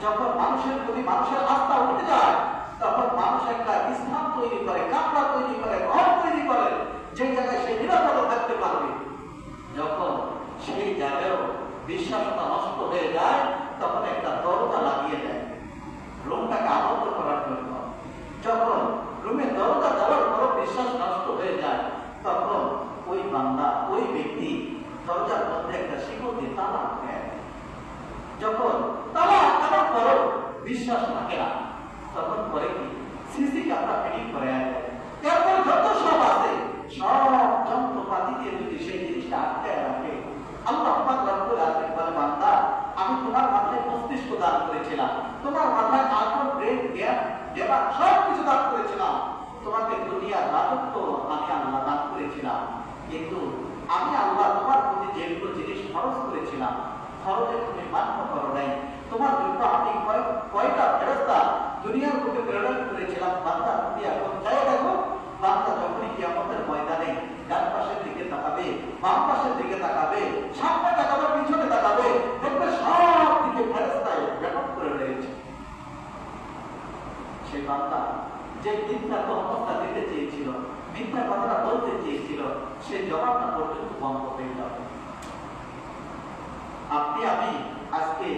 যখন মানুষের প্রতি মানুষের আস্থা উঠে যায়, তখন মানুষ একটা স্থান তৈরি করে, কামরা তৈরি করে, ঘর তৈরি করে, যে জায়গায় সে নিরাপদে থাকতে পারবে। যখন সেই জায়গায়ও বিশ্বাসটা নষ্ট হয়ে যায়, তখন একটা দরজা লাগিয়ে দেয় রুমটাকে আবদ্ধ করার জন্য। যখন রুমে দরজা দেওয়ার পরও বিশ্বাস নষ্ট হয়ে যায়, তখন ওই বান্দা, ওই ব্যক্তি দরজার মধ্যে একটা শিকল দিয়ে তালা দেয়। যখন তালা আটকানোর পরও বিশ্বাস থাকে না, তখন পরে কি সিসি ক্যামেরা ফিটিং করে আনে। এরপর যত সব আছে, সব যন্ত্রপাতি দিয়ে যদি সেই জিনিসটা আটকায় রাখে, আল্লাহ পাক রব্বুল আলামিন বলে, বান্দা, আমি তোমার মাথায় মস্তিষ্ক দান করেছিলাম, তোমার মাথায় আকল, ব্রেন, জ্ঞান, দিমাগ সব কিছু দান করেছিলাম, তোমাকে দুনিয়ার রাজত্ব আমি আল্লাহ দান করেছিলাম। কিন্তু আমি আল্লাহ তোমার প্রতি যেগুলো জিনিস খরচ করেছিলাম, খরচে তুমি মান্য করো নাই। তোমার জন্য আমি কয়টা ফেরেশতা দুনিয়ার বুকে প্রেরণ করেছিলাম, বান্দা তুমি এখন চাই দেখো। বান্দা যখনই কিয়ামতের ময়দানে ডান পাশের দিকে তাকাবে, বাম পাশের দিকে তাকাবে, সামনে তাকাবে, পিছনে তাকাবে, দেখবে সব দিকে ফেরেশতায় ব্যাপক করে রয়েছে। সেই বান্দা যে মিথ্যা তহমতটা দিতে চেয়েছিল, মিথ্যা কথাটা বলতে চেয়েছিল, সেই জবাবটা পর্যন্ত বন্ধ হয়ে যাবে। আপনি আমি আজকে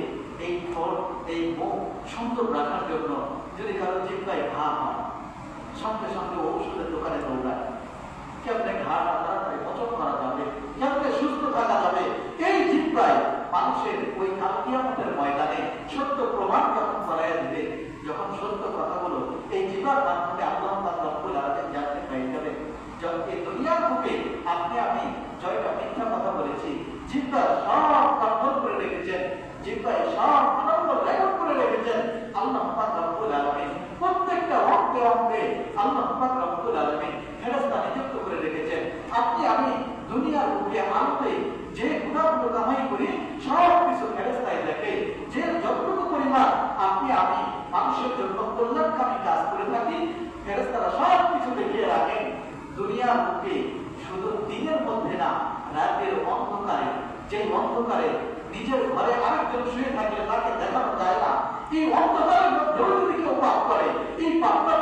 এই ঠোঁট, এই মুখ সুন্দর রাখার জন্য যদি কারো জিহ্বায় ঘা হয়, সঙ্গে সঙ্গে ঔষধের দোকানে দৌড়ায়, কেমনে ঘাটা তাড়াতাড়ি পচন করা যাবে, কেমনে সুস্থ থাকা যাবে, এই জিহ্বায় মানুষের ওই কাল কিয়ামতের ময়দানে সত্য প্রমাণ যখন করাইয়া দিবে, যখন সত্য কথাগুলো এই জিহ্বার মাধ্যমে আল্লাহ পাক রব্বুল আলামিন জানতে পাই যাবে। এই দুনিয়ার বুকে আপনি আমি জয়টা মিথ্যা কথা বলেছি, জিহ্বার সব কন্ট্রোল করে রেখেছেন, জিহ্বায় সব আনন্দ রেকর্ড করে রেখেছেন আল্লাহ পাক রব্বুল আলামিন। প্রত্যেকটা অঙ্গে অঙ্গে আল্লাহ পাক রব্বুল আলামিন ফেরেশতা নিযুক্ত করে রেখেছেন। আপনি আমি দুনিয়ার বুকে আনন্দে যে গুনাহগুলো কামাই করি, সব কিছু ফেরেশতাই দেখে। যে যতটুকু পরিমাণ আপনি আমি মানুষের জন্য কল্যাণকামী কাজ করে থাকি, ফেরেশতারা সব কিছু দেখিয়ে রাখেন। দুনিয়ার বুকে শুধু দিনের মধ্যে না, রাতের অন্ধকারে, যে অন্ধকারে নিজের ঘরে আরেকজন শুয়ে থাকলে তাকে দেখানো যায় না, এই অন্ধকারের মধ্যে যদি কেউ পাপ করে, এই পাপটা